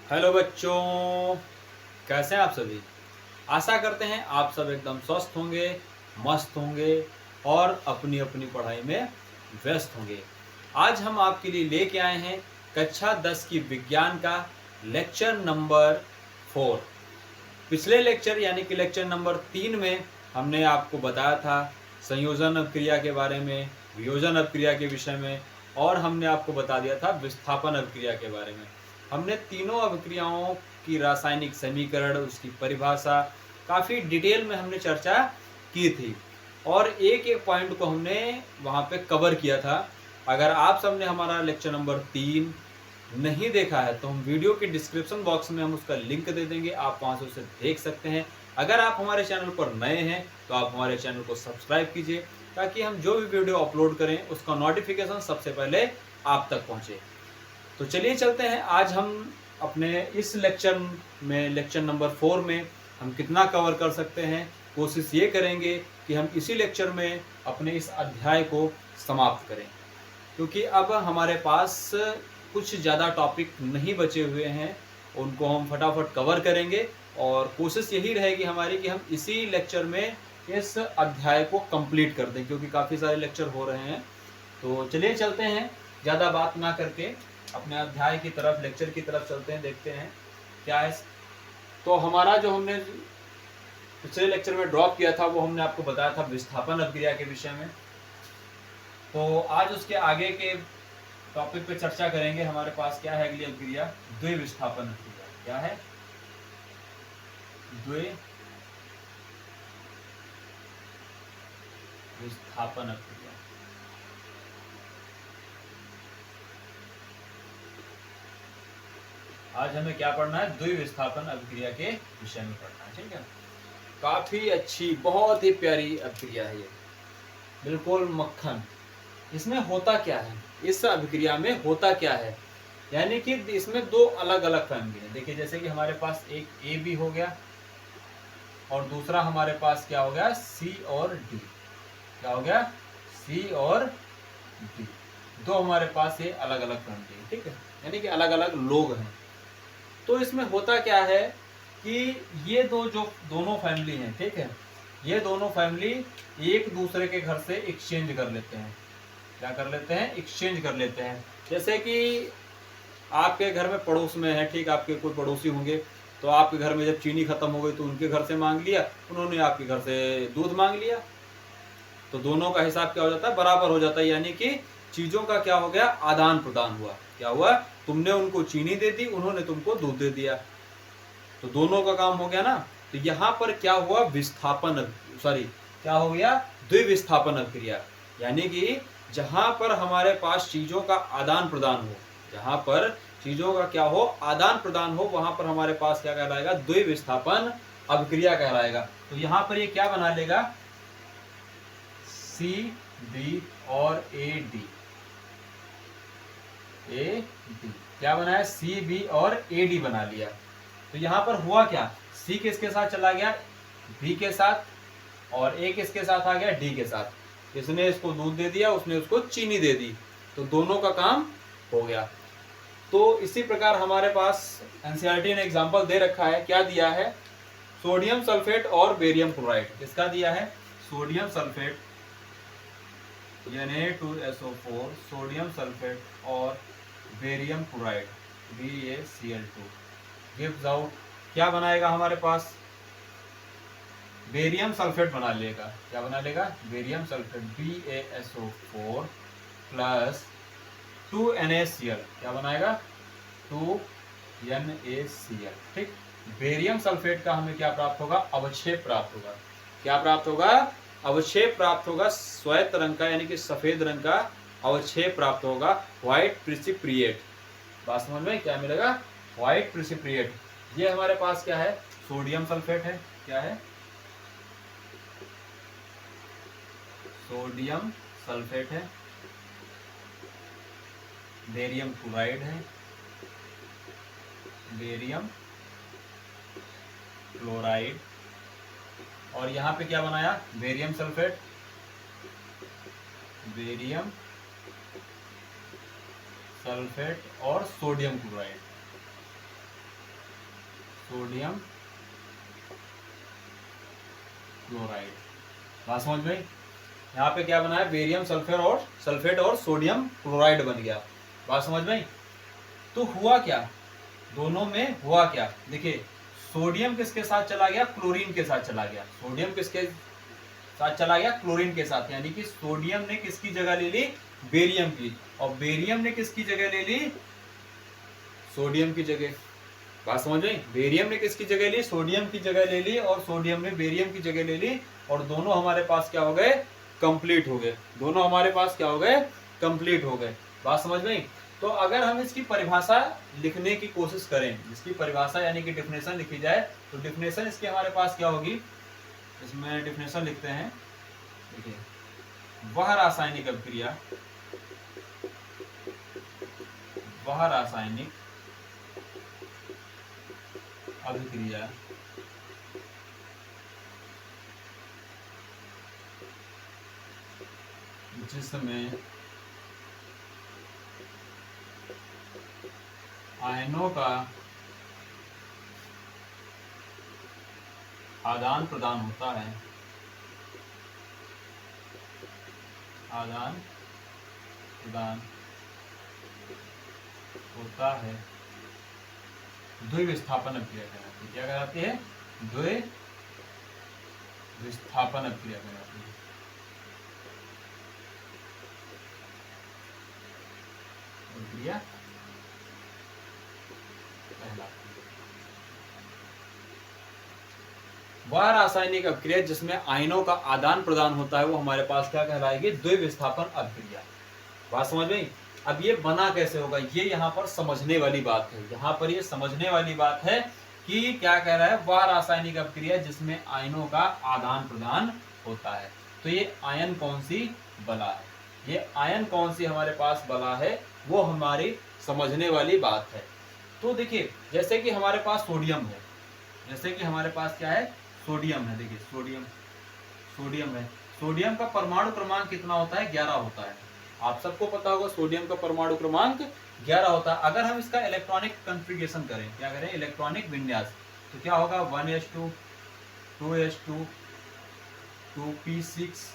Hello बच्चों, कैसे हैं आप सभी। आशा करते हैं आप सब एकदम स्वस्थ होंगे, मस्त होंगे और अपनी अपनी पढ़ाई में व्यस्त होंगे। आज हम आपके लिए लेके आए हैं कक्षा 10 की विज्ञान का लेक्चर नंबर 4। पिछले लेक्चर यानी कि लेक्चर नंबर 3 में हमने आपको बताया था संयोजन अभिक्रिया के बारे में, वियोजन अभिक्रिया के विषय में, और हमने आपको बता दिया था विस्थापन अभिक्रिया के बारे में। हमने तीनों अभिक्रियाओं की रासायनिक समीकरण, उसकी परिभाषा काफ़ी डिटेल में हमने चर्चा की थी और एक एक पॉइंट को हमने वहाँ पे कवर किया था। अगर आप सबने हमारा लेक्चर नंबर 3 नहीं देखा है तो हम वीडियो के डिस्क्रिप्शन बॉक्स में हम उसका लिंक दे देंगे, आप वहां से उसे देख सकते हैं। अगर आप हमारे चैनल पर नए हैं तो आप हमारे चैनल को सब्सक्राइब कीजिए ताकि हम जो भी वीडियो अपलोड करें उसका नोटिफिकेशन सबसे पहले आप तक पहुंचे। तो चलिए चलते हैं, आज हम अपने इस लेक्चर में, लेक्चर नंबर 4 में हम कितना कवर कर सकते हैं। कोशिश ये करेंगे कि हम इसी लेक्चर में अपने इस अध्याय को समाप्त करें, क्योंकि अब हमारे पास कुछ ज़्यादा टॉपिक नहीं बचे हुए हैं, उनको हम फटाफट कवर करेंगे और कोशिश यही रहेगी हमारी कि हम इसी लेक्चर में इस अध्याय को कंप्लीट कर दें, क्योंकि काफ़ी सारे लेक्चर हो रहे हैं। तो चलिए चलते हैं, ज़्यादा बात ना करके अपने अध्याय की तरफ, लेक्चर की तरफ चलते हैं, देखते हैं क्या है। तो हमारा जो हमने पिछले लेक्चर में ड्रॉप किया था वो हमने आपको बताया था विस्थापन अभिक्रिया के विषय में। तो आज उसके आगे के टॉपिक पे चर्चा करेंगे। हमारे पास क्या है अगली अभिक्रिया? द्विविस्थापन अभिक्रिया। क्या है? द्विविस्थापन अभिक्रिया। आज हमें क्या पढ़ना है? द्विविस्थापन अभिक्रिया के विषय में पढ़ना है, ठीक है। काफी अच्छी, बहुत ही प्यारी अभिक्रिया है ये, बिल्कुल मक्खन। इसमें होता क्या है, इस अभिक्रिया में होता क्या है, यानी कि इसमें दो अलग अलग फैमिली है। देखिए, जैसे कि हमारे पास एक ए बी हो गया और दूसरा हमारे पास क्या हो गया? सी और डी। क्या हो गया? सी और डी। दो हमारे पास ये अलग अलग फैमिली है, ठीक है, यानी कि अलग अलग लोग हैं। तो इसमें होता क्या है कि ये जो दोनों फैमिली हैं, ठीक है, ये दोनों फैमिली एक दूसरे के घर से एक्सचेंज कर लेते हैं। क्या कर लेते हैं? एक्सचेंज कर लेते हैं। जैसे कि आपके घर में पड़ोस में है, ठीक, आपके कोई पड़ोसी होंगे, तो आपके घर में जब चीनी खत्म हो गई तो उनके घर से मांग लिया, उन्होंने आपके घर से दूध मांग लिया, तो दोनों का हिसाब क्या हो जाता है? बराबर हो जाता है, यानी कि चीजों का क्या हो गया? आदान प्रदान हुआ। क्या हुआ? तुमने उनको चीनी दे दी, उन्होंने तुमको दूध दे दिया, तो दोनों का काम हो गया ना। तो यहाँ पर क्या हुआ? विस्थापन, सॉरी, क्या हो गया? द्विविस्थापन अभिक्रिया। यानी कि जहां पर हमारे पास चीजों का आदान प्रदान हो, जहां पर चीजों का क्या हो? आदान प्रदान हो, वहां पर हमारे पास क्या कहलाएगा? द्विविस्थापन अभिक्रिया कहलाएगा। तो यहाँ पर ये क्या बना लेगा? सी बी और ए डी। क्या बनाया? सी बी और ए डी बना लिया। तो यहाँ पर हुआ क्या? सी किसके साथ चला गया? बी के साथ, और ए किसके साथ आ गया? डी के साथ। इसने इसको दूध दे दिया, उसने उसको चीनी दे दी, तो दोनों का काम हो गया। तो इसी प्रकार हमारे पास एनसीईआरटी ने एग्जांपल दे रखा है। क्या दिया है? सोडियम सल्फेट और बेरियम क्लोराइड। किसका दिया है? Sodium sulphate Na2SO4, sodium sulphate और barium chloride BaCl2 gives out. क्या बनाएगा हमारे पास? बेरियम सल्फेट बना लेगा। क्या बना लेगा? Barium sulphate BaSO4 plus 2NaCl। क्या बनाएगा? 2NaCl, ठीक। बेरियम सल्फेट का हमें क्या प्राप्त होगा? अवक्षेप प्राप्त होगा। क्या प्राप्त होगा? अवक्षेप प्राप्त होगा, श्वेत रंग का यानी कि सफेद रंग का अवक्षेप प्राप्त होगा, व्हाइट प्रिसिपिएट। बात समझ में? क्या मिलेगा? व्हाइट प्रिसिपिएट। ये हमारे पास क्या है? सोडियम सल्फेट है। क्या है? सोडियम सल्फेट है, बेरियम क्लोराइड है, बेरियम क्लोराइड, और यहाँ पे क्या बनाया? बेरियम सल्फेट, बेरियम सल्फेट और सोडियम क्लोराइड। Sodium chloride. बात समझ में? यहाँ पे क्या बना है, बेरियम सल्फेट और सोडियम क्लोराइड बन गया। बात समझ में? तो हुआ क्या, दोनों में हुआ क्या, देखिए सोडियम किसके साथ चला गया, क्लोरीन के साथ चला गया। सोडियम किसके साथ चला गया, क्लोरीन के साथ। यानी कि सोडियम ने किसकी जगह ले ली, बेरियम की, और बेरियम ने किसकी जगह ले ली, सोडियम की जगह। बात समझ में? बेरियम ने किसकी जगह ली, सोडियम की जगह ले ली, और सोडियम ने बेरियम की जगह ले ली, और दोनों हमारे पास क्या हो गए, कंप्लीट हो गए। दोनों हमारे पास क्या हो गए, कंप्लीट हो गए। बात समझ में? तो अगर हम इसकी परिभाषा लिखने की कोशिश करें, इसकी परिभाषा यानी कि डेफिनेशन लिखी जाए, तो डेफिनेशन इसके हमारे पास क्या होगी, इसमें डेफिनेशन लिखते हैं। देखिए, वह रासायनिक अभिक्रिया जिसमें आयनों का आदान प्रदान होता है, द्विविस्थापन अभिक्रिया कहलाती है। क्या कहलाती है, द्विविस्थापन अभिक्रिया कहलाती है। अभिक्रिया कहलाती है वह रासायनिक अभिक्रिया जिसमें आयनों का आदान प्रदान होता है, वो हमारे पास क्या कहलाएगी, द्विविस्थापन अभिक्रिया। बात समझ में? अब ये बना कैसे होगा, ये यहाँ पर समझने वाली बात है। यहाँ पर ये समझने वाली बात है कि क्या कह रहा है, वह रासायनिक अभिक्रिया जिसमें आयनों का आदान प्रदान होता है। तो ये आयन कौन सी बला है, ये आयन कौन सी हमारे पास बला है, वो हमारी समझने वाली बात है। तो देखिए, जैसे कि हमारे पास सोडियम है, जैसे कि हमारे पास क्या है, सोडियम है। देखिए सोडियम है। सोडियम का परमाणु क्रमांक कितना होता है, 11 होता है। आप सबको पता होगा सोडियम का परमाणु क्रमांक 11 होता है। अगर हम इसका इलेक्ट्रॉनिक कॉन्फ़िगरेशन करें, क्या करें, इलेक्ट्रॉनिक विन्यास, तो क्या होगा, 1s2 2s2 2p6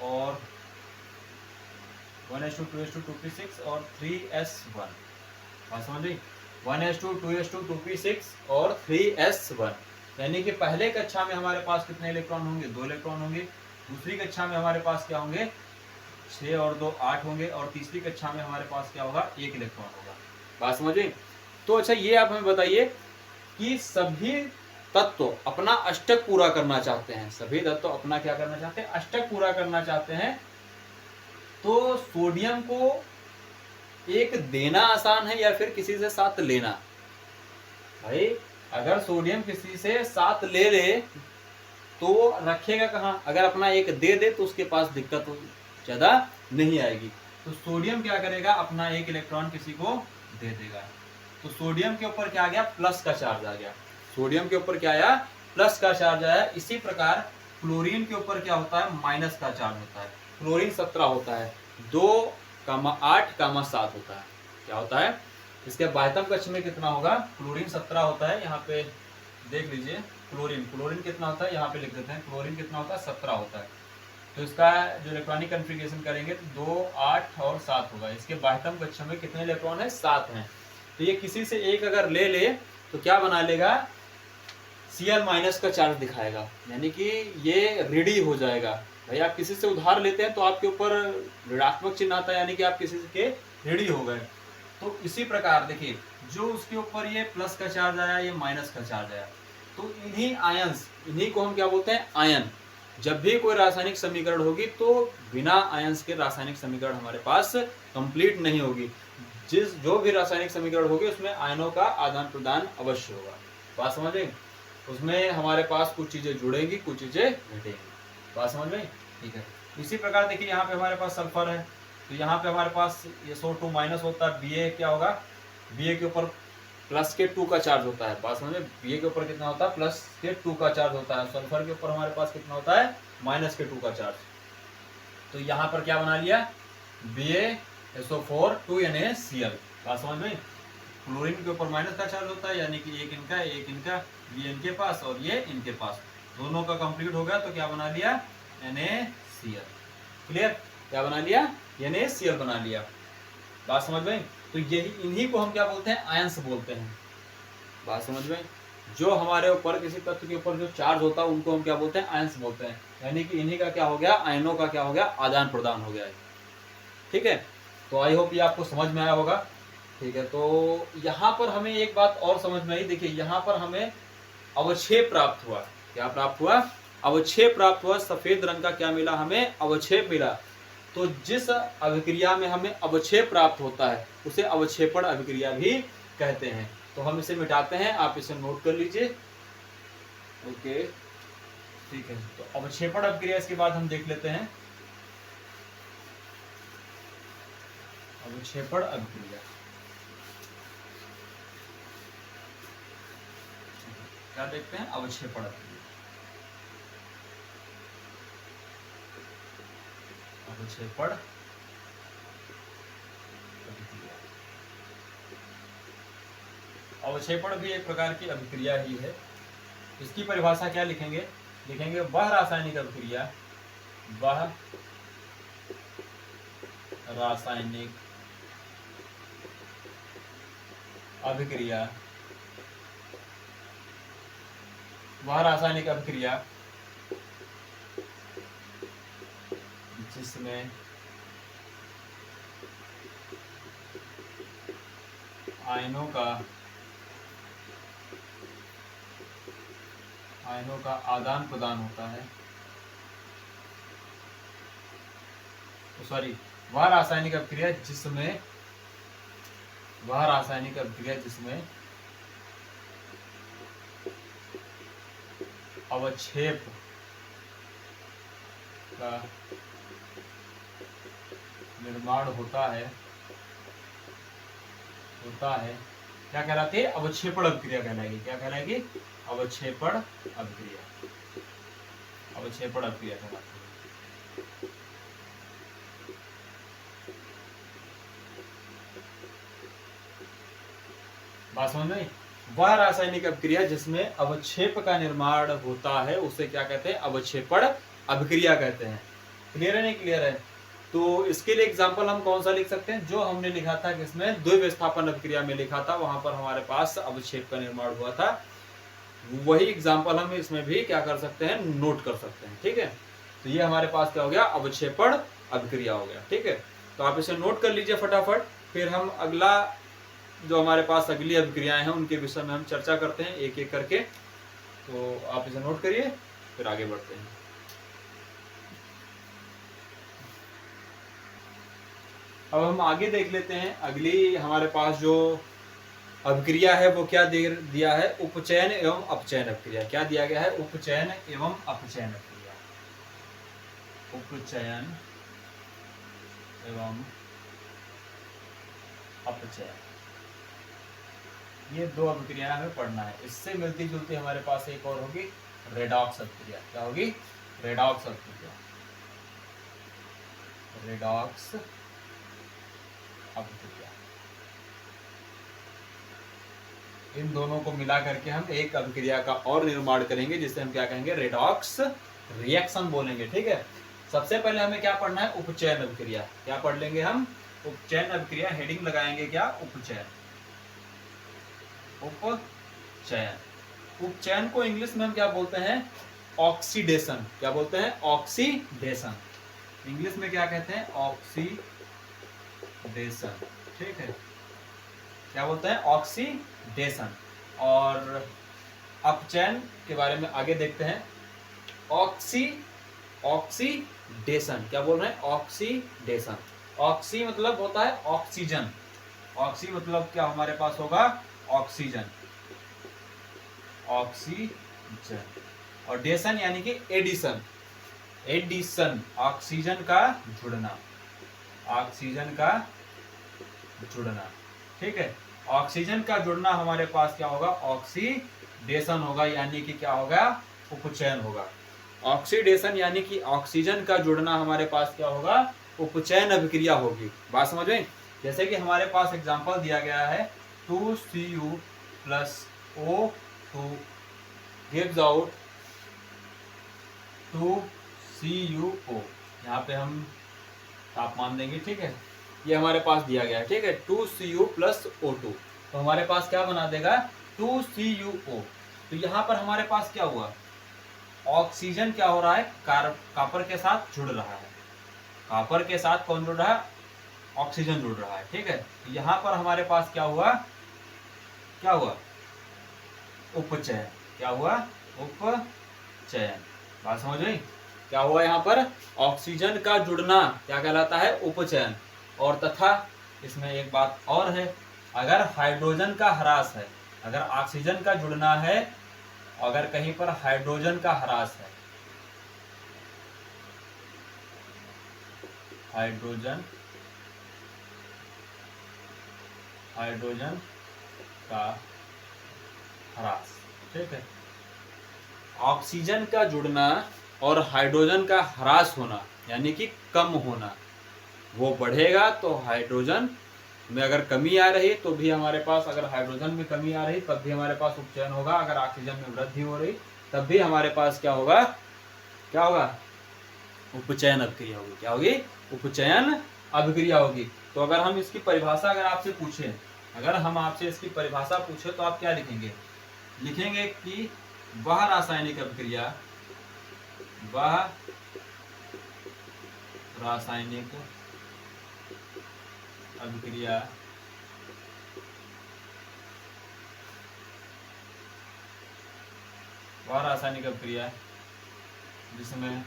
और 1s2 2s2 2p6 और 3s1। बात समझ गई, 1s2 2s2 2p6 और 3s1। यानी कि पहले कक्षा में हमारे पास कितने इलेक्ट्रॉन होंगे, 2 इलेक्ट्रॉन होंगे। दूसरी कक्षा में हमारे पास क्या होंगे, 6 और 2 8 होंगे, और तीसरी कक्षा में हमारे पास क्या होगा, 1 इलेक्ट्रॉन होगा। बात समझे? तो अच्छा, ये आप हमें बताइए कि सभी तत्व अपना अष्टक पूरा करना चाहते हैं, सभी तत्व अपना क्या करना चाहते हैं, अष्टक पूरा करना चाहते हैं। तो सोडियम को एक देना आसान है या फिर किसी से साथ लेना? भाई अगर सोडियम किसी से साथ ले ले तो रखेगा कहाँ, अगर अपना एक दे दे तो उसके पास दिक्कत ज्यादा नहीं आएगी। तो सोडियम क्या करेगा, अपना एक इलेक्ट्रॉन किसी को दे देगा। तो सोडियम के ऊपर क्या आ गया, प्लस का चार्ज आ गया। सोडियम के ऊपर क्या आया, प्लस का चार्ज आया। इसी प्रकार क्लोरीन के ऊपर क्या होता है, माइनस का चार्ज होता है। क्लोरीन 17 होता है, 2,8,7 होता है। क्या होता है, इसके बाह्यतम कक्ष में कितना होगा, क्लोरीन 17 होता है। यहाँ पे देख लीजिए, क्लोरीन कितना होता है, यहाँ पे लिख देते हैं, क्लोरीन कितना होता है, 17 होता है। तो इसका जो इलेक्ट्रॉनिक कॉन्फ़िगरेशन करेंगे तो 2, 8 और 7 होगा। इसके बाह्यतम कक्ष में कितने इलेक्ट्रॉन है, 7 हैं। तो ये किसी से एक अगर ले ले तो क्या बना लेगा, Cl माइनस का चार्ज दिखाएगा, यानी कि ये रेडी हो जाएगा। भाई आप किसी से उधार लेते हैं तो आपके ऊपर ऋणात्मक चिन्ह आता है, यानी कि आप किसी के रेडी हो गए। तो इसी प्रकार देखिए, जो उसके ऊपर ये प्लस का चार्ज आया, ये माइनस का चार्ज आया, तो इन्हीं आयंस, इन्हीं को हम क्या बोलते हैं, आयन। जब भी कोई रासायनिक समीकरण होगी तो बिना आयंस के रासायनिक समीकरण हमारे पास कंप्लीट नहीं होगी। जो भी रासायनिक समीकरण होगी उसमें आयनों का आदान प्रदान अवश्य होगा। बात समझ में? उसमें हमारे पास कुछ चीजें जुड़ेंगी, कुछ चीजें घटेंगी। बात समझ में? ठीक है। इसी प्रकार देखिए, यहाँ पे हमारे पास सल्फर है, तो यहाँ पे हमारे पास ये SO2 माइनस होता है। Ba क्या होगा, Ba के ऊपर प्लस के 2 का चार्ज होता है। बात समझ में? Ba के ऊपर कितना होता है, प्लस के 2 का चार्ज होता है। सल्फर के ऊपर हमारे पास कितना होता है, माइनस के 2 का चार्ज। तो यहाँ पर क्या बना लिया, BaSO4 2NaCl। बात समझ में? क्लोरीन के ऊपर माइनस का चार्ज होता है, यानी कि एक इनका ये इनके पास और ये इनके पास, दोनों का कंप्लीट हो गया तो क्या बना लिया, NaCl। क्लियर, क्या बना लिया, NaCl बना लिया। बात समझ में? तो यही इन्हीं को हम क्या बोलते हैं, आयंस बोलते हैं। बात समझ में? जो हमारे ऊपर किसी तत्व के ऊपर जो चार्ज होता है उनको हम क्या बोलते हैं, आयंस बोलते हैं। यानी कि इन्हीं का क्या हो गया, आयनों का क्या हो गया, आदान प्रदान हो गया है। ठीक है, तो आई होप ये आपको समझ में आया होगा। ठीक है, तो यहाँ पर हमें एक बात और समझ में आई। देखिए यहाँ पर हमें अवक्षेप प्राप्त हुआ। क्या प्राप्त हुआ, अवक्षेप प्राप्त हुआ। सफेद रंग का क्या मिला, हमें अवक्षेप मिला। तो जिस अभिक्रिया में हमें अवक्षेप प्राप्त होता है उसे अवक्षेपण अभिक्रिया भी कहते हैं। तो हम इसे मिटाते हैं, आप इसे नोट कर लीजिए। ओके, ठीक है, तो अवक्षेपण अभिक्रिया इसके बाद हम देख लेते हैं। अवक्षेपण अभिक्रिया क्या देखते हैं, अवक्षेपण अभिक्रिया। अवक्षेपण अभिक्रिया, अवक्षेपण भी एक प्रकार की अभिक्रिया ही है। इसकी परिभाषा क्या लिखेंगे, लिखेंगे वह रासायनिक अभिक्रिया, वह रासायनिक अभिक्रिया, वह रासायनिक अभिक्रिया जिसमें आयनों का आदान प्रदान होता है। सॉरी, वह रासायनिक अभिक्रिया जिसमें अवक्षेप का निर्माण होता है क्या कहलाती है, अवक्षेपण अभिक्रिया कहलाएगी। क्या कहलाएगी, अवक्षेपण अभिक्रिया, अवक्षेपण अभिक्रिया कहलाती है। बात समझ में? वह रासायनिक अभिक्रिया जिसमें अवक्षेप का निर्माण होता है उसे क्या कहते हैं, अवक्षेपण अभिक्रिया कहते हैं। क्लियर है, नहीं क्लियर है? तो इसके लिए एग्जांपल हम कौन सा लिख सकते हैं, जो हमने लिखा था किसमें, द्विविस्थापन अभिक्रिया में लिखा था, वहां पर हमारे पास अवक्षेप का निर्माण हुआ था। वही एग्जांपल हम इसमें भी क्या कर सकते हैं, नोट कर सकते हैं। ठीक है, तो ये हमारे पास क्या हो गया, अवक्षेपण अभिक्रिया हो गया। ठीक है, तो आप इसे नोट कर लीजिए फटाफट, फिर हम अगला जो हमारे पास अगली अभिक्रियाएं हैं उनके विषय में हम चर्चा करते हैं एक एक करके। तो आप इसे नोट करिए, फिर आगे बढ़ते हैं। अब हम आगे देख लेते हैं। अगली हमारे पास जो अभिक्रिया है वो क्या दिया है, उपचयन एवं अपचयन अभिक्रिया। क्या दिया गया है, उपचयन एवं अपचयन अभिक्रिया। उपचयन एवं अपचयन, ये दो अभिक्रिया हमें पढ़ना है। इससे मिलती जुलती हमारे पास एक और होगी, रेडॉक्स अभिक्रिया। क्या होगी, रेडॉक्स अभिक्रिया, रेडॉक्स अभिक्रिया। इन दोनों को मिला करके हम एक अभिक्रिया का और निर्माण करेंगे जिसे हम क्या कहेंगे, रेडॉक्स रिएक्शन बोलेंगे। ठीक है, सबसे पहले हमें क्या पढ़ना है, उपचयन अभिक्रिया। क्या पढ़ लेंगे हम, उपचयन अभिक्रिया। हेडिंग लगाएंगे क्या, उपचयन। उपचयन, उपचयन को इंग्लिश में हम क्या बोलते हैं, ऑक्सीडेशन। क्या बोलते हैं, ऑक्सीडेशन। इंग्लिश में क्या कहते हैं, ऑक्सीडेशन। ठीक है, क्या बोलते हैं, ऑक्सीडेशन। और अपचयन के बारे में आगे देखते हैं। ऑक्सीडेशन, क्या बोल रहे हैं, ऑक्सीडेशन। ऑक्सी मतलब होता है ऑक्सीजन। ऑक्सी मतलब क्या हमारे पास होगा, ऑक्सीजन, ऑक्सीजन। और डेशन यानी कि एडिशन, एडिशन, ऑक्सीजन का जुड़ना, ऑक्सीजन का जुड़ना। ठीक है, ऑक्सीजन का जुड़ना हमारे पास क्या होगा, ऑक्सीडेशन होगा, यानी कि क्या होगा, उपचयन होगा। ऑक्सीडेशन यानी कि ऑक्सीजन का जुड़ना हमारे पास क्या होगा, उपचयन अभिक्रिया होगी। बात समझ में? जैसे कि हमारे पास एग्जांपल दिया गया है, 2Cu plus O2 gives out 2CuO। यहाँ पे हम तापमान देंगे, ठीक है, ये हमारे पास दिया गया है, ठीक है, 2Cu plus O2, तो हमारे पास क्या बना देगा 2CuO। तो यहाँ पर हमारे पास क्या हुआ, ऑक्सीजन क्या हो रहा है, कॉपर के साथ जुड़ रहा है, कॉपर के साथ कौन जुड़ रहा है, ऑक्सीजन जुड़ रहा है, ठीक है। तो यहाँ पर हमारे पास क्या हुआ, क्या हुआ, उपचयन, क्या हुआ, उपचयन, बात समझ गई, क्या हुआ यहाँ पर, ऑक्सीजन का जुड़ना क्या कहलाता है, उपचयन। और तथा इसमें एक बात और है, अगर हाइड्रोजन का ह्रास है, अगर ऑक्सीजन का जुड़ना है, अगर कहीं पर हाइड्रोजन का ह्रास है, हाइड्रोजन का ह्रास, ठीक है, ऑक्सीजन का जुड़ना और हाइड्रोजन का ह्रास होना यानी कि कम होना, वो बढ़ेगा तो हाइड्रोजन में अगर कमी आ रही तो भी हमारे पास, अगर हाइड्रोजन में कमी आ रही तब भी हमारे पास उपचयन होगा, अगर ऑक्सीजन में वृद्धि हो रही तब भी हमारे पास क्या होगा, क्या होगा, उपचयन अभिक्रिया होगी, क्या होगी, उपचयन अभिक्रिया होगी। तो अगर हम इसकी परिभाषा अगर आपसे पूछे, अगर हम आपसे इसकी परिभाषा पूछे तो आप क्या लिखेंगे, लिखेंगे कि वह रासायनिक अभिक्रिया, वह रासायनिक अभिक्रिया वह रासायनिक अभिक्रिया जिसमें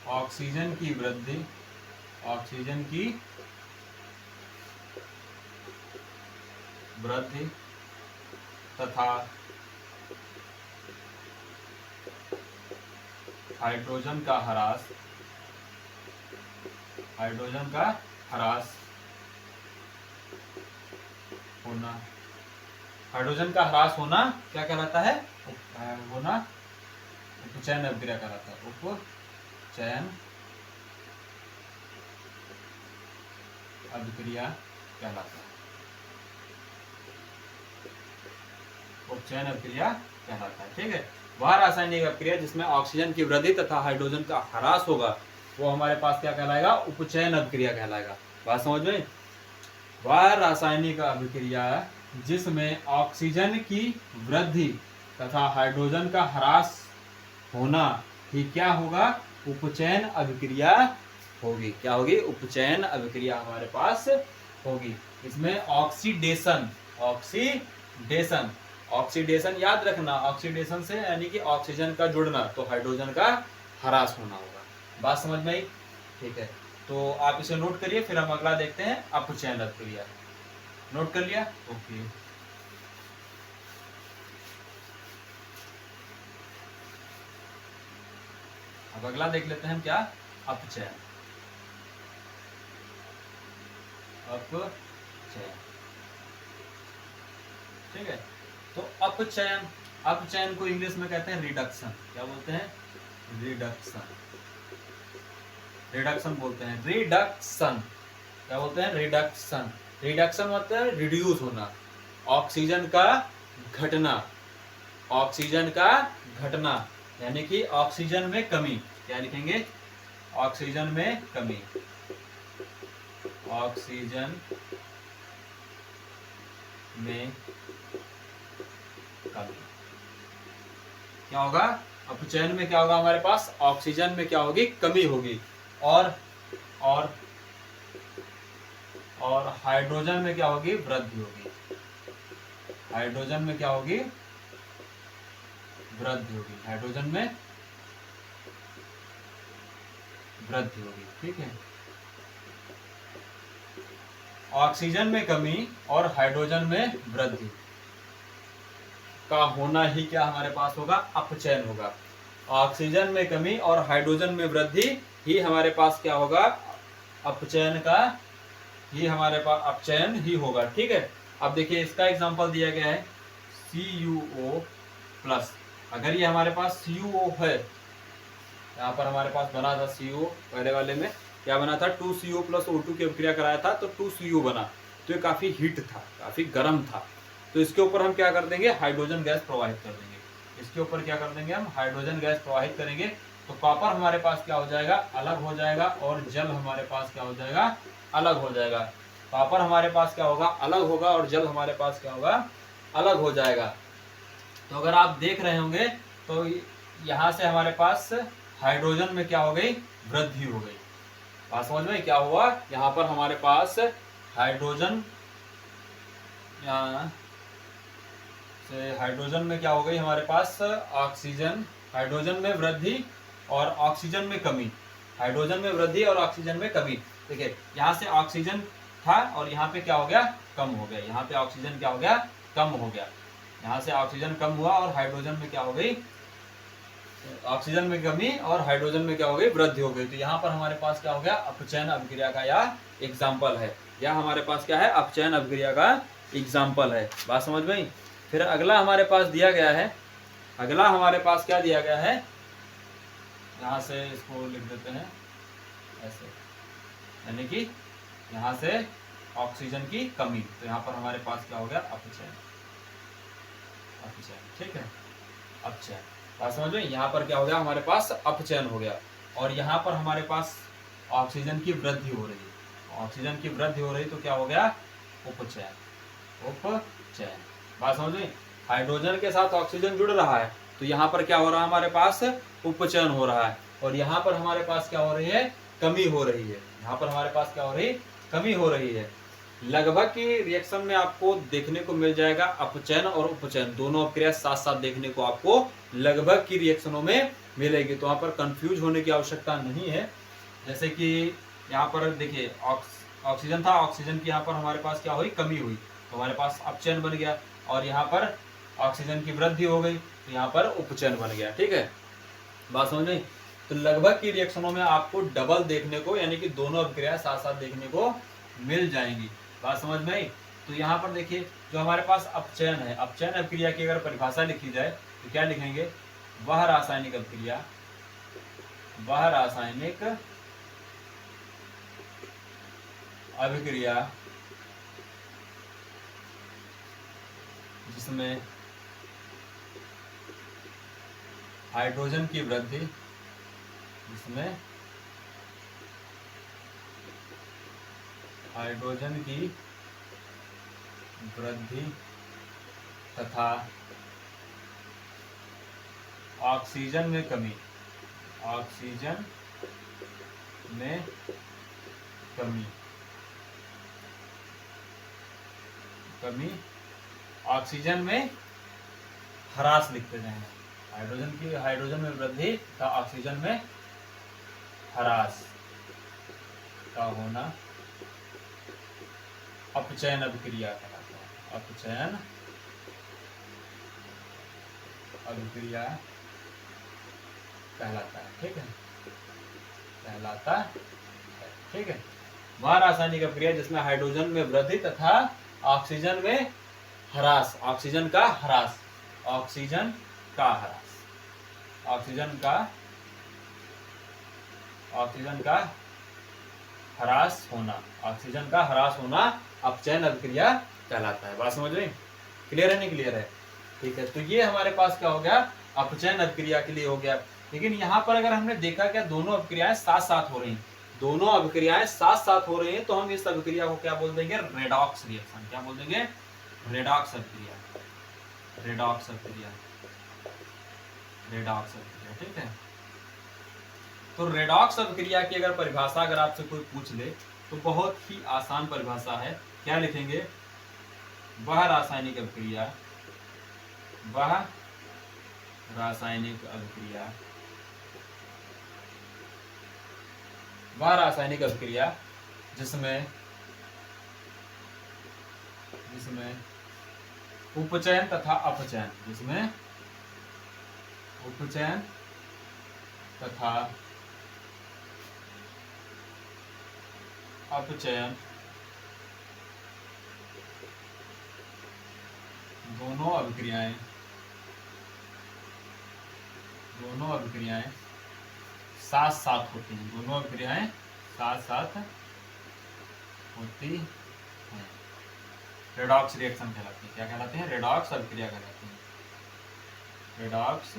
ऑक्सीजन की वृद्धि, ऑक्सीजन की वृद्धि तथा हाइड्रोजन का ह्रास, हाइड्रोजन का ह्रास होना, हाइड्रोजन का ह्रास होना क्या कहलाता है, होना उपचयन अभिक्रिया कहलाता है, उपचयन अभिक्रिया कहलाता है, उपचयन अभिक्रिया कहलाता है, ठीक है। वह रासायनिक अभिक्रिया जिसमें ऑक्सीजन की वृद्धि तथा हाइड्रोजन का ह्रास होगा वो हमारे पास क्या कहलाएगा, उपचयन अभिक्रिया कहलाएगा, बात समझ में। वह रासायनिक अभिक्रिया जिसमें ऑक्सीजन की वृद्धि तथा हाइड्रोजन का ह्रास होना ही क्या होगा, उपचयन अभिक्रिया होगी, क्या होगी, उपचयन अभिक्रिया हमारे पास होगी। इसमें ऑक्सीडेशन, ऑक्सीडेशन, ऑक्सीडेशन याद रखना, ऑक्सीडेशन से यानी कि ऑक्सीजन का जुड़ना तो हाइड्रोजन का ह्रास होना होगा, बात समझ में आई, ठीक है। तो आप इसे नोट करिए, फिर हम अगला देखते हैं अपचयन अभिक्रिया, नोट कर लिया, ओके। अब अगला देख लेते हैं क्या, अपचयन, अपचयन, ठीक है। तो अपचयन, अपचयन को इंग्लिश में कहते हैं रिडक्शन, क्या बोलते हैं, रिडक्शन, रिडक्शन बोलते हैं, रिडक्शन, क्या बोलते हैं, रिडक्शन, रिडक्शन मतलब है रिड्यूस होना, ऑक्सीजन का घटना, ऑक्सीजन का घटना यानी कि ऑक्सीजन में कमी, क्या लिखेंगे, ऑक्सीजन में कमी, ऑक्सीजन में कमी, क्या होगा, अपचयन में क्या होगा हमारे पास, ऑक्सीजन में क्या होगी, कमी होगी, और हाइड्रोजन में क्या होगी, वृद्धि होगी, हाइड्रोजन में क्या होगी, वृद्धि होगी, हाइड्रोजन में वृद्धि होगी, ठीक है। ऑक्सीजन में कमी और हाइड्रोजन में वृद्धि का होना ही क्या हमारे पास होगा, अपचयन होगा, ऑक्सीजन में कमी और हाइड्रोजन में वृद्धि ही हमारे पास क्या होगा, अपचयन का ही हमारे पास अपचयन ही होगा, ठीक है। अब देखिए इसका एग्जांपल दिया गया है CuO प्लस, अगर ये हमारे पास CuO है, यहाँ पर हमारे पास बना था CuO पहले वाले में, क्या बना था, 2CO प्लस O2 की अभिक्रिया कराया था तो 2CO बना। तो ये काफी हीट था, काफी गर्म था। तो इसके ऊपर हम क्या कर देंगे, हाइड्रोजन गैस प्रवाहित कर देंगे। इसके ऊपर क्या कर देंगे, हम हाइड्रोजन गैस प्रवाहित करेंगे। तो कॉपर हमारे पास क्या हो जाएगा, अलग हो जाएगा, और जल हमारे पास क्या हो जाएगा, अलग हो जाएगा। कॉपर हमारे पास क्या होगा, अलग होगा, और जल हमारे पास क्या होगा, अलग हो जाएगा। तो अगर आप देख रहे होंगे तो यहाँ से हमारे पास हाइड्रोजन में क्या हो गई, वृद्धि हो गई। बात समझ में, क्या हुआ, यहाँ पर हमारे पास हाइड्रोजन से हाइड्रोजन में क्या हो गई, हमारे पास ऑक्सीजन, हाइड्रोजन में वृद्धि और ऑक्सीजन में कमी, हाइड्रोजन में वृद्धि और ऑक्सीजन में कमी। देखिए यहाँ से ऑक्सीजन था और यहाँ पे क्या हो गया, कम हो गया। यहाँ पे ऑक्सीजन क्या हो गया, कम हो गया। यहाँ से ऑक्सीजन कम हुआ और हाइड्रोजन में क्या हो गई, ऑक्सीजन में कमी और हाइड्रोजन में क्या हो गई, वृद्धि हो गई। तो यहाँ पर हमारे पास क्या हो गया, अपचयन अभिक्रिया का यह एग्जाम्पल है। यह हमारे पास क्या है, अपचयन अभिक्रिया का एग्जाम्पल है। बात समझ में आई। फिर अगला हमारे पास दिया गया है, अगला हमारे पास क्या दिया गया है, यहाँ से इसको लिख देते हैं ऐसे, यानी कि यहाँ से ऑक्सीजन की कमी। तो यहाँ पर हमारे पास क्या हो गया, अपचयन, अपचयन, ठीक है, अपचयन। बात समझ में, यहाँ पर क्या हो गया, हमारे पास अपचयन हो गया। और यहाँ पर हमारे पास ऑक्सीजन की वृद्धि हो रही है, ऑक्सीजन की वृद्धि हो रही, तो क्या हो गया, उपचयन, उपचयन। बात समझ में, हाइड्रोजन के साथ ऑक्सीजन जुड़ रहा है तो यहाँ पर क्या हो रहा है, हमारे पास उपचयन हो रहा है। और यहाँ पर हमारे पास क्या हो रही है, कमी हो रही है। यहाँ पर हमारे पास क्या हो रही है, कमी हो रही है। लगभग की रिएक्शन में आपको देखने को मिल जाएगा अपचयन और उपचयन दोनों अभिक्रिया साथ साथ देखने को आपको लगभग की रिएक्शनों में मिलेगी। तो यहाँ पर कंफ्यूज होने की आवश्यकता नहीं है। जैसे कि यहाँ पर देखिए ऑक्सीजन था, ऑक्सीजन की यहाँ पर हमारे पास क्या हुई, कमी हुई, तो हमारे पास अपचयन बन गया। और यहाँ पर ऑक्सीजन की वृद्धि हो गई तो यहाँ पर उपचयन बन गया। ठीक है, बात समझ में। तो लगभग की रिएक्शनों में आपको डबल देखने को, यानी कि दोनों अभिक्रिया साथ साथ देखने को मिल जाएंगी। बात समझ में आई। तो यहाँ पर देखिए जो हमारे पास अपचयन है, अपचयन अभिक्रिया की अगर परिभाषा लिखी जाए तो क्या लिखेंगे, वह रासायनिक अभिक्रिया, वह रासायनिक अभिक्रिया जिसमें हाइड्रोजन की वृद्धि, जिसमें हाइड्रोजन की वृद्धि तथा ऑक्सीजन में कमी, ऑक्सीजन में कमी, कमी, ऑक्सीजन में ह्रास लिखते जाएंगे। हाइड्रोजन की, हाइड्रोजन में वृद्धि तथा ऑक्सीजन में ह्रास का होना अपचयन अभिक्रिया कहलाता है, अपचयन अभिक्रिया कहलाता है। ठीक है, कहलाता है। ठीक है, वह रासायनिक अभिक्रिया जिसमें हाइड्रोजन में वृद्धि तथा ऑक्सीजन में ह्रास, ऑक्सीजन का ह्रास, ऑक्सीजन का ह्रास, ऑक्सीजन का, ऑक्सीजन का ह्रास होना, ऑक्सीजन का ह्रास होना अपचयन अभिक्रिया कहलाता है। बात समझ रहे, क्लियर है नहीं क्लियर है। ठीक है, तो ये हमारे पास क्या हो गया, अपचयन अभिक्रिया के लिए हो गया। लेकिन यहाँ पर अगर हमने देखा क्या दोनों अभिक्रियाएं साथ साथ हो रही हैं, दोनों अभिक्रियाएं साथ साथ हो रही हैं, तो हम इस अभिक्रिया को क्या बोल देंगे, रेडॉक्स रिएक्शन। क्या बोल देंगे, रेडॉक्स अभिक्रिया, रेडॉक्स अभिक्रिया, रेडॉक्स अभिक्रिया। ठीक है, तो रेडॉक्स अभिक्रिया की अगर परिभाषा अगर आपसे कोई पूछ ले तो बहुत ही आसान परिभाषा है। क्या लिखेंगे, वह रासायनिक अभिक्रिया, वह रासायनिक अभिक्रिया, वह रासायनिक अभिक्रिया जिसमें, जिसमें उपचयन तथा अपचयन, जिसमें उपचयन तथा अपचयन दोनों अभिक्रियाएं, दोनों अभिक्रियाएं साथ साथ होती हैं, दोनों अभिक्रियाएं साथ साथ होती है। रेडॉक्स रिएक्शन कहलाती है। क्या कहलाते हैं? रेडॉक्स अभिक्रिया कहलाती है। रेडॉक्स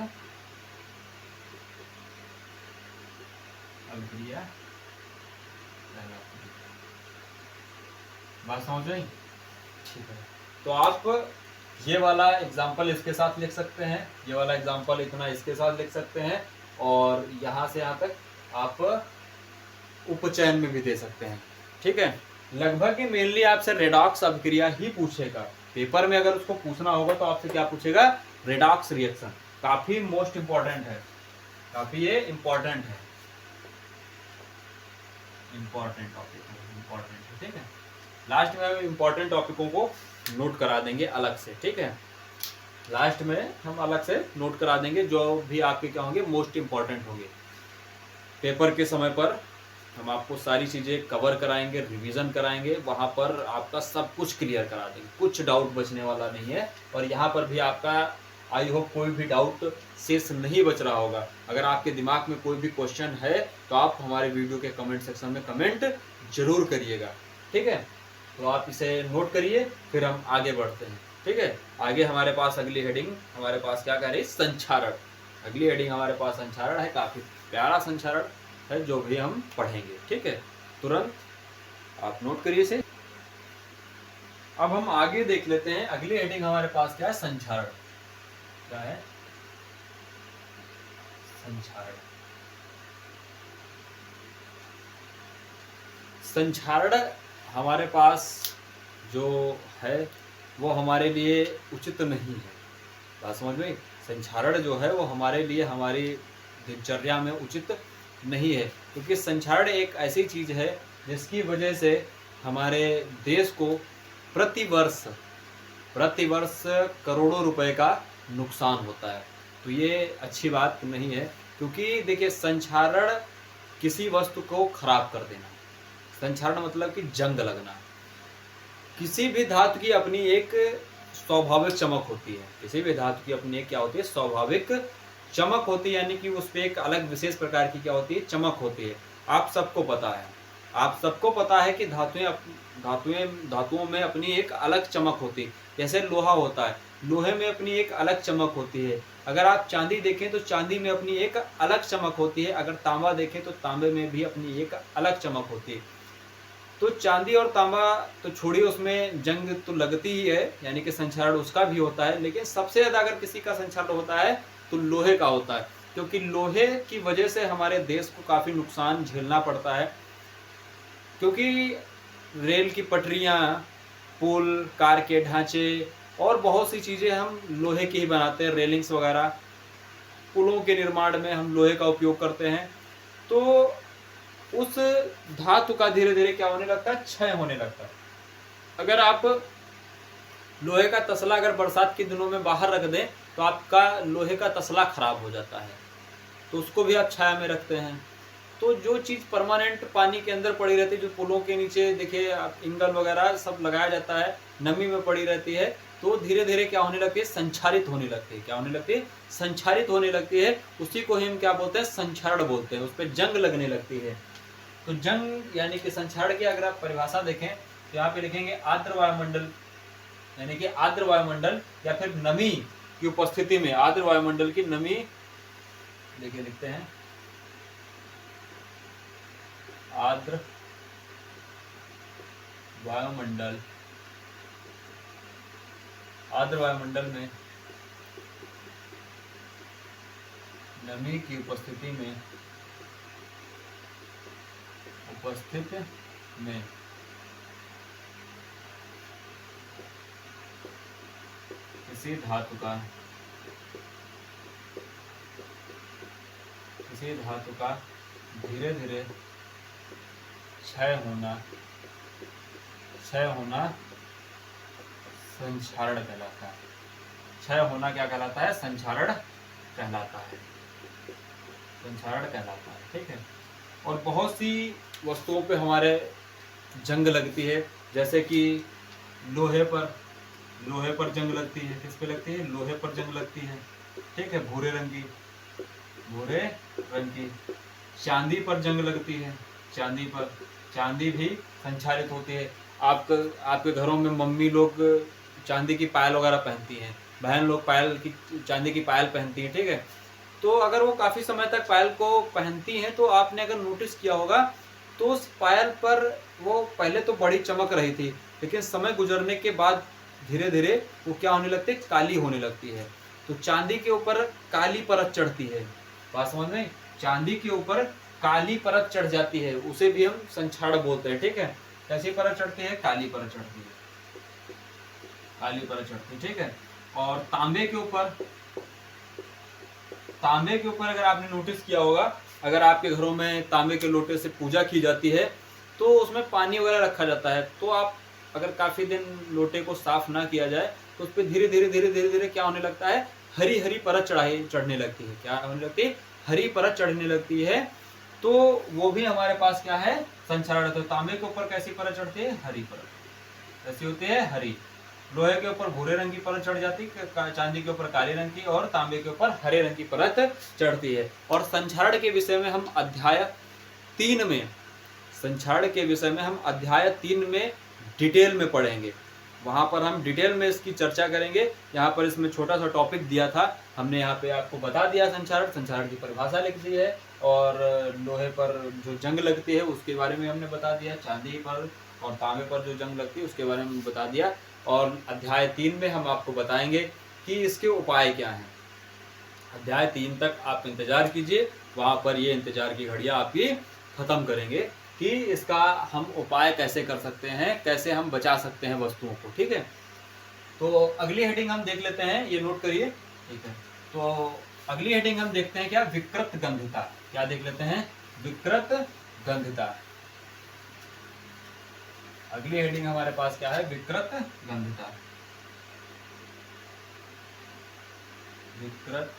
अभिक्रिया कहलाती है। बात समझ गई? ठीक है, तो आप ये वाला एग्जाम्पल इसके साथ लिख सकते हैं, ये वाला एग्जाम्पल इतना इसके साथ लिख सकते हैं, और यहाँ से यहाँ तक आप उपचयन में भी दे सकते हैं। ठीक है, लगभग मेनली आपसे रेडॉक्स अभिक्रिया ही पूछेगा पेपर में। अगर उसको पूछना होगा तो आपसे क्या पूछेगा? Redox reaction. काफी मोस्ट इंपॉर्टेंट है, काफी ये इंपॉर्टेंट है, इंपॉर्टेंट टॉपिक है, इंपॉर्टेंट है। ठीक है, लास्ट में हम इंपॉर्टेंट टॉपिकों को नोट करा देंगे अलग से। ठीक है, लास्ट में हम अलग से नोट करा देंगे जो भी आपके क्या होंगे, मोस्ट इंपॉर्टेंट होंगे। पेपर के समय पर हम आपको सारी चीज़ें कवर कराएंगे, रिवीजन कराएंगे, वहाँ पर आपका सब कुछ क्लियर करा देंगे, कुछ डाउट बचने वाला नहीं है। और यहाँ पर भी आपका आई होप कोई भी डाउट शेष नहीं बच रहा होगा। अगर आपके दिमाग में कोई भी क्वेश्चन है तो आप हमारे वीडियो के कमेंट सेक्शन में कमेंट जरूर करिएगा। ठीक है, तो आप इसे नोट करिए, फिर हम आगे बढ़ते हैं। ठीक है, आगे हमारे पास अगली हेडिंग हमारे पास क्या कर रही है? संक्षारण। अगली हेडिंग हमारे पास संक्षारण है, काफ़ी प्यारा संक्षारण है जो भी हम पढ़ेंगे। ठीक है, तुरंत आप नोट करिए इसे। अब हम आगे देख लेते हैं, अगली हेडिंग हमारे पास क्या है? संक्षारण। क्या है? संक्षारण। संक्षारण हमारे पास जो है वो हमारे लिए उचित नहीं है। बात समझ में? संक्षारण जो है वो हमारे लिए, हमारी दिनचर्या में उचित नहीं है, क्योंकि संक्षारण एक ऐसी चीज है जिसकी वजह से हमारे देश को प्रतिवर्ष करोड़ों रुपए का नुकसान होता है। तो ये अच्छी बात नहीं है, क्योंकि देखिए संक्षारण किसी वस्तु को खराब कर देना, संक्षारण मतलब कि जंग लगना। किसी भी धातु की अपनी एक स्वाभाविक चमक होती है, किसी भी धातु की अपनी एक क्या होती है? स्वाभाविक चमक होती है, यानी कि उस पर एक अलग विशेष प्रकार की क्या होती है? चमक होती है। आप सबको पता है, आप सबको पता है कि धातुओं में अपनी एक अलग चमक होती है। जैसे लोहा होता है, लोहे में अपनी एक अलग चमक होती है। अगर आप चांदी देखें तो चांदी में अपनी एक अलग चमक होती है। अगर तांबा देखें तो तांबे में भी अपनी एक अलग चमक होती है। तो चांदी और तांबा तो छोड़िए, उसमें जंग तो लगती ही है, यानी कि संक्षारण उसका भी होता है। लेकिन सबसे ज़्यादा अगर किसी का संक्षारण होता है तो लोहे का होता है, क्योंकि लोहे की वजह से हमारे देश को काफ़ी नुकसान झेलना पड़ता है। क्योंकि रेल की पटरियाँ, पुल, कार के ढांचे और बहुत सी चीज़ें हम लोहे की ही बनाते हैं। रेलिंग्स वगैरह, पुलों के निर्माण में हम लोहे का उपयोग करते हैं। तो उस धातु का धीरे धीरे क्या होने लगता है? क्षय होने लगता है। अगर आप लोहे का तसला अगर बरसात के दिनों में बाहर रख दें तो आपका लोहे का तसला खराब हो जाता है, तो उसको भी आप छाया में रखते हैं। तो जो चीज़ परमानेंट पानी के अंदर पड़ी रहती है, जो पुलों के नीचे देखिए आप इंगल वगैरह सब लगाया जाता है, नमी में पड़ी रहती है, तो धीरे धीरे क्या होने लगती है? संक्षारित होने लगती है। क्या होने लगती है? संक्षारित होने लगती है। उसी को हम क्या बोलते हैं? संक्षारण बोलते हैं। उस पर जंग लगने लगती है। तो जंग यानी कि संक्षारण की अगर आप परिभाषा देखें तो यहाँ पे लिखेंगे आर्द्र वायुमंडल, यानी कि आर्द्र वायुमंडल या फिर नमी की उपस्थिति में, आर्द्र वायुमंडल की नमी, देखिए लिखते हैं आर्द्र वायुमंडल, आर्द्र वायुमंडल में नमी की उपस्थिति में किसी धातु का धीरे धीरे क्षय होना संक्षारण कहलाता है। क्षय होना क्या कहलाता है? संक्षारण कहलाता है। संक्षारण कहलाता है। ठीक है, और बहुत सी वस्तुओं पे हमारे जंग लगती है, जैसे कि लोहे पर जंग लगती है। किस पे लगती है? लोहे पर जंग लगती है। ठीक है, भूरे रंग की। चांदी पर जंग लगती है। चांदी भी संक्षारित होती है। आपके घरों में मम्मी लोग चांदी की पायल वगैरह पहनती हैं, बहन लोग चांदी की पायल पहनती हैं, ठीक है। तो अगर वो काफ़ी समय तक पायल को पहनती हैं तो आपने अगर नोटिस किया होगा तो उस पायल पर वो पहले तो बड़ी चमक रही थी, लेकिन समय गुजरने के बाद धीरे धीरे वो क्या होने लगती है, काली होने लगती है। तो चांदी के ऊपर काली परत चढ़ती है, बात समझ में? चांदी के ऊपर काली परत चढ़ जाती है, उसे भी हम संछाड़ बोलते हैं, ठीक है। कैसी परत चढ़ती है? काली परत चढ़ती है, काली परत चढ़ती है, ठीक है। और तांबे के ऊपर अगर आपने नोटिस किया होगा, अगर आपके घरों में तांबे के लोटे से पूजा की जाती है तो उसमें पानी वगैरह रखा जाता है, तो आप अगर काफ़ी दिन लोटे को साफ ना किया जाए तो उस पर धीरे धीरे क्या होने लगता है, हरी हरी परत चढ़ने लगती है। क्या होने लगती है? हरी परत चढ़ने लगती है। तो वो भी हमारे पास क्या है, संचारण। तो तांबे के ऊपर कैसी परत चढ़ती है? हरी परत। कैसी होती है? हरी। लोहे के ऊपर भूरे रंग की परत चढ़ जाती है, चांदी के ऊपर काले रंग की, और तांबे के ऊपर हरे रंग की परत चढ़ती है। और संक्षारण के विषय में हम अध्याय 3 में डिटेल में पढ़ेंगे। वहाँ पर हम डिटेल में इसकी चर्चा करेंगे। यहाँ पर इसमें छोटा सा टॉपिक दिया था, हमने यहाँ पे आपको बता दिया संक्षारण की परिभाषा लिख दी है, और लोहे पर जो जंग लगती है उसके बारे में हमने बता दिया, चांदी पर और तांबे पर जो जंग लगती है उसके बारे में बता दिया। और अध्याय 3 में हम आपको बताएंगे कि इसके उपाय क्या हैं। अध्याय 3 तक आप इंतजार कीजिए, वहाँ पर ये इंतजार की घड़ियाँ आपकी खत्म करेंगे कि इसका हम उपाय कैसे कर सकते हैं, कैसे हम बचा सकते हैं वस्तुओं को, ठीक है। तो अगली हेडिंग हम देख लेते हैं, ये नोट करिए, ठीक है। तो अगली हेडिंग हम देखते हैं क्या, विकृत गंधिता। क्या देख लेते हैं? विकृत गंधिता। अगली हेडिंग हमारे पास क्या है? विकृत गंधिता। विकृत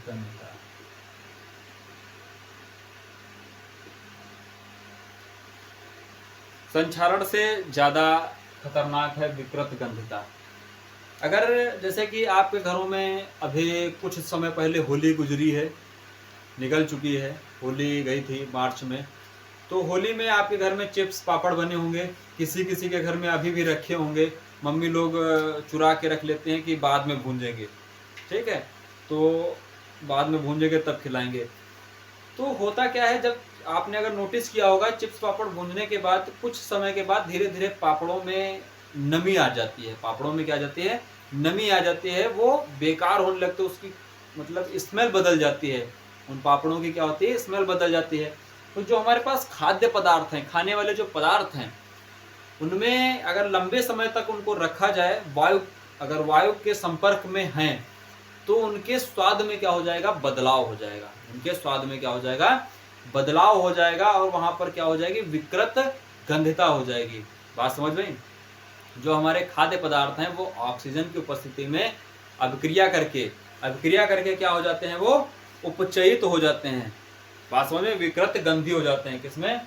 गंधिता। संक्षारण से ज्यादा खतरनाक है विकृत गंधिता। अगर जैसे कि आपके घरों में अभी कुछ समय पहले होली गुजरी है, निकल चुकी है, होली गई थी मार्च में, तो होली में आपके घर में चिप्स पापड़ बने होंगे, किसी किसी के घर में अभी भी रखे होंगे, मम्मी लोग चुरा के रख लेते हैं कि बाद में भूंजेंगे, ठीक है, तो बाद में भूंजेंगे तब खिलाएंगे। तो होता क्या है, जब आपने अगर नोटिस किया होगा, चिप्स पापड़ भूनने के बाद कुछ समय के बाद धीरे धीरे पापड़ों में नमी आ जाती है। पापड़ों में क्या आ जाती है? नमी आ जाती है, वो बेकार होने लगते, उसकी मतलब स्मेल बदल जाती है। उन पापड़ों की क्या होती है? स्मेल बदल जाती है। तो जो हमारे पास खाद्य पदार्थ हैं, खाने वाले जो पदार्थ हैं, उनमें अगर लंबे समय तक उनको रखा जाए, अगर वायु के संपर्क में हैं, तो उनके स्वाद में क्या हो जाएगा? बदलाव हो जाएगा। उनके स्वाद में क्या हो जाएगा? बदलाव हो जाएगा, और वहां पर क्या हो जाएगी? विकृत गंधिता हो जाएगी। बात समझ में? जो हमारे खाद्य पदार्थ हैं वो ऑक्सीजन की उपस्थिति में अभिक्रिया करके क्या हो जाते हैं? वो उपचयित हो जाते हैं। बात समझ में? विकृत गंधी हो जाते हैं। किसमें?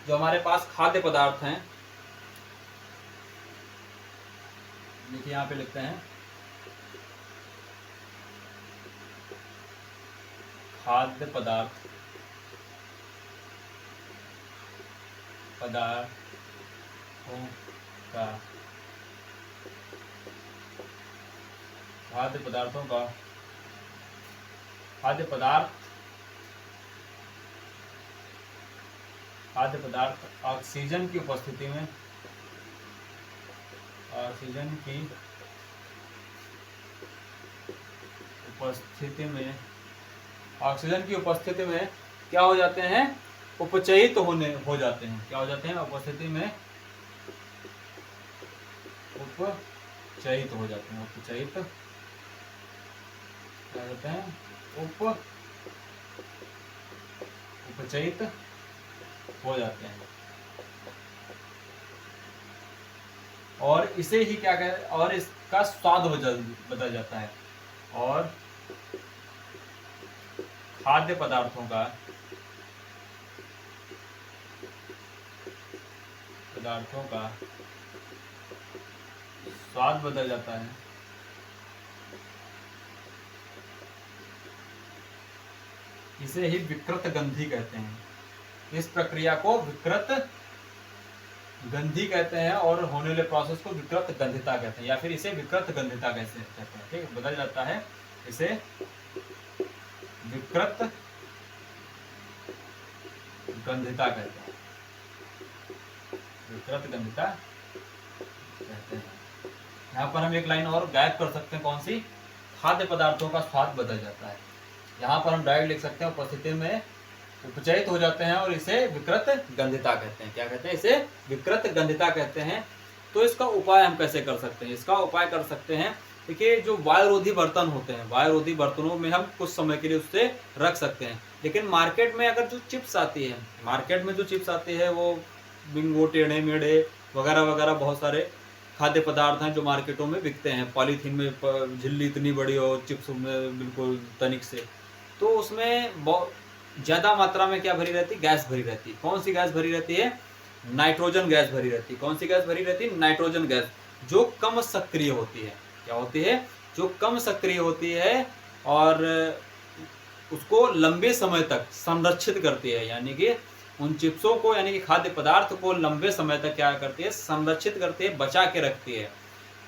जो हमारे पास खाद्य पदार्थ हैं, देखिए यहाँ पे लिखते हैं, खाद्य पदार्थों का खाद्य पदार्थ ऑक्सीजन की उपस्थिति में क्या हो जाते हैं? उपचयित हो जाते हैं। क्या हो जाते हैं? उपस्थिति में उपचयित हो जाते हैं। उपचयित क्या होते हैं? उपचयित हो जाते हैं। और इसे ही क्या कहते हैं? और इसका स्वाद बदल जाता है। और खाद्य पदार्थों का स्वाद बदल जाता है। इसे ही विकृत गंधी कहते हैं। इस प्रक्रिया को विकृत गंधी कहते हैं और होने वाले प्रोसेस को विकृत गंधिता कहते हैं, या फिर इसे विकृत गंधिता कहते हैं। ठीक है, बदल जाता है, इसे विकृत गंधिता कहते हैं, विकृत गंधिता कहते हैं। यहाँ पर हम एक लाइन और गायब कर सकते हैं, कौन सी? खाद्य पदार्थों का स्वाद बदल जाता है। यहाँ पर हम डायरेक्ट लिख सकते हैं, उपस्थिति में उपचयित हो जाते हैं और इसे विकृत गंधिता कहते हैं। क्या कहते हैं? इसे विकृत गंधिता कहते हैं। तो इसका उपाय हम कैसे कर सकते हैं? इसका उपाय कर सकते हैं, देखिए जो वायुरोधी बर्तन होते हैं, वायुरोधी बर्तनों में हम कुछ समय के लिए उससे रख सकते हैं। लेकिन मार्केट में अगर जो चिप्स आती है, मार्केट में जो चिप्स आती है वो बिंगो, टेढ़े मेढ़े वगैरह वगैरह बहुत सारे खाद्य पदार्थ हैं जो मार्केटों में बिकते हैं, पॉलीथीन में झिल्ली इतनी बड़ी और चिप्स में बिल्कुल तनिक से, तो उसमें बहुत ज़्यादा मात्रा में क्या भरी रहती है? गैस भरी रहती है। कौन सी गैस भरी रहती है? नाइट्रोजन गैस भरी रहती है। कौन सी गैस भरी रहती है? नाइट्रोजन गैस, जो कम सक्रिय होती है। क्या होती है? जो कम सक्रिय होती है और उसको लंबे समय तक संरक्षित करती है, यानी कि उन चिप्सों को, यानी कि खाद्य पदार्थ को लंबे समय तक क्या करती है? संरक्षित करती है, बचा के रखती है।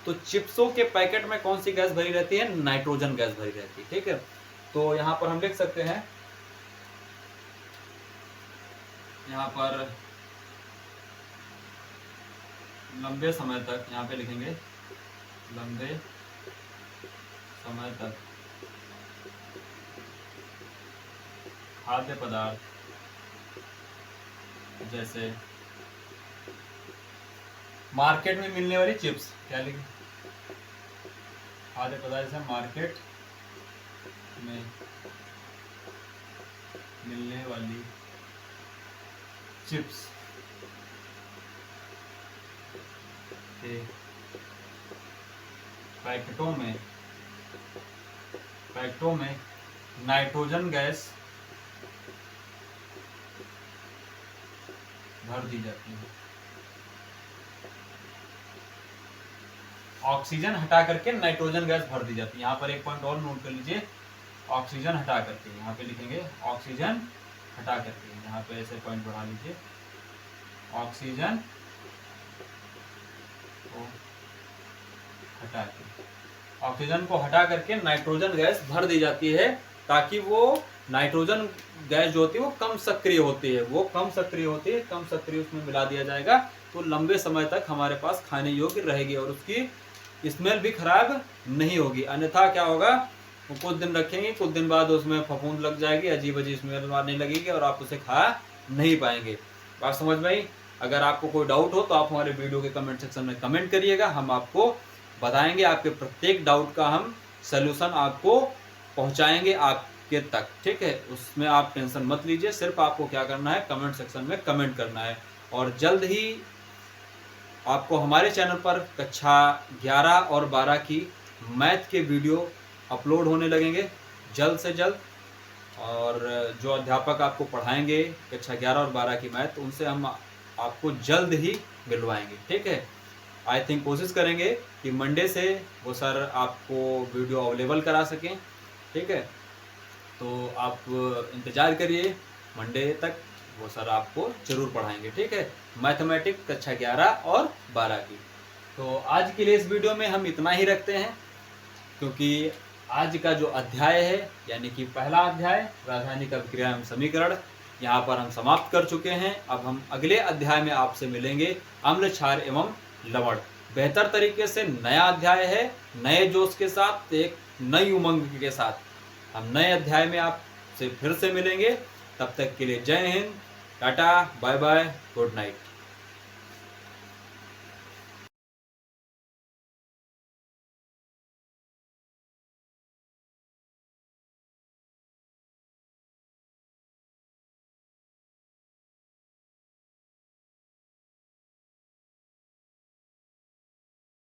तो चिप्सों के पैकेट में कौन सी गैस भरी रहती है? नाइट्रोजन गैस भरी रहती है। ठीक है, तो यहाँ पर हम लिख सकते हैं, यहाँ पर लंबे समय तक, यहाँ पे लिखेंगे लंबे समय तक खाद्य पदार्थ जैसे मार्केट में मिलने वाली चिप्स, क्या लिखें? खाद्य पदार्थ जैसे मार्केट में मिलने वाली चिप्स के पैकेटों में नाइट्रोजन गैस भर दी जाती है। ऑक्सीजन हटा करके नाइट्रोजन गैस भर दी जाती है। यहाँ पर एक पॉइंट और नोट कर लीजिए, ऑक्सीजन हटा करके, यहाँ पे लिखेंगे ऑक्सीजन हटा करके, यहाँ पे ऐसे पॉइंट बढ़ा लीजिए, ऑक्सीजन को हटा के, ऑक्सीजन को हटा करके नाइट्रोजन गैस भर दी जाती है, ताकि वो नाइट्रोजन गैस जो होती है वो कम सक्रिय होती है, वो कम सक्रिय होती है, कम सक्रिय उसमें मिला दिया जाएगा तो लंबे समय तक हमारे पास खाने योग्य रहेगी और उसकी स्मेल भी खराब नहीं होगी। अन्यथा क्या होगा, वो कुछ दिन रखेंगे, कुछ दिन बाद उसमें फफूंद लग जाएगी, अजीब अजीब स्मेल आने लगेगी और आप उसे खा नहीं पाएंगे। बात समझ में आई? अगर आपको कोई डाउट हो तो आप हमारे वीडियो के कमेंट सेक्शन में कमेंट करिएगा, हम आपको बताएंगे, आपके प्रत्येक डाउट का हम सलूशन आपको पहुंचाएंगे आपके तक। ठीक है, उसमें आप टेंशन मत लीजिए, सिर्फ आपको क्या करना है, कमेंट सेक्शन में कमेंट करना है। और जल्द ही आपको हमारे चैनल पर कक्षा 11 और 12 की मैथ के वीडियो अपलोड होने लगेंगे जल्द से जल्द, और जो अध्यापक आपको पढ़ाएंगे कक्षा 11 और 12 की मैथ, उनसे हम आपको जल्द ही मिलवाएंगे। ठीक है, आई थिंक कोशिश करेंगे कि मंडे से वो सर आपको वीडियो अवेलेबल करा सकें। ठीक है, तो आप इंतज़ार करिए, मंडे तक वो सर आपको ज़रूर पढ़ाएंगे। ठीक है, मैथमेटिक्स कक्षा 11 और 12 की। तो आज के लिए इस वीडियो में हम इतना ही रखते हैं, क्योंकि आज का जो अध्याय है, यानी कि पहला अध्याय रासायनिक अभिक्रिया एवं समीकरण, यहाँ पर हम समाप्त कर चुके हैं। अब हम अगले अध्याय में आपसे मिलेंगे, अम्ल, क्षार एवं लवण। बेहतर तरीके से नया अध्याय है, नए जोश के साथ, एक नई उमंग के साथ हम नए अध्याय में आपसे फिर से मिलेंगे। तब तक के लिए जय हिंद, tata, bye bye, good night.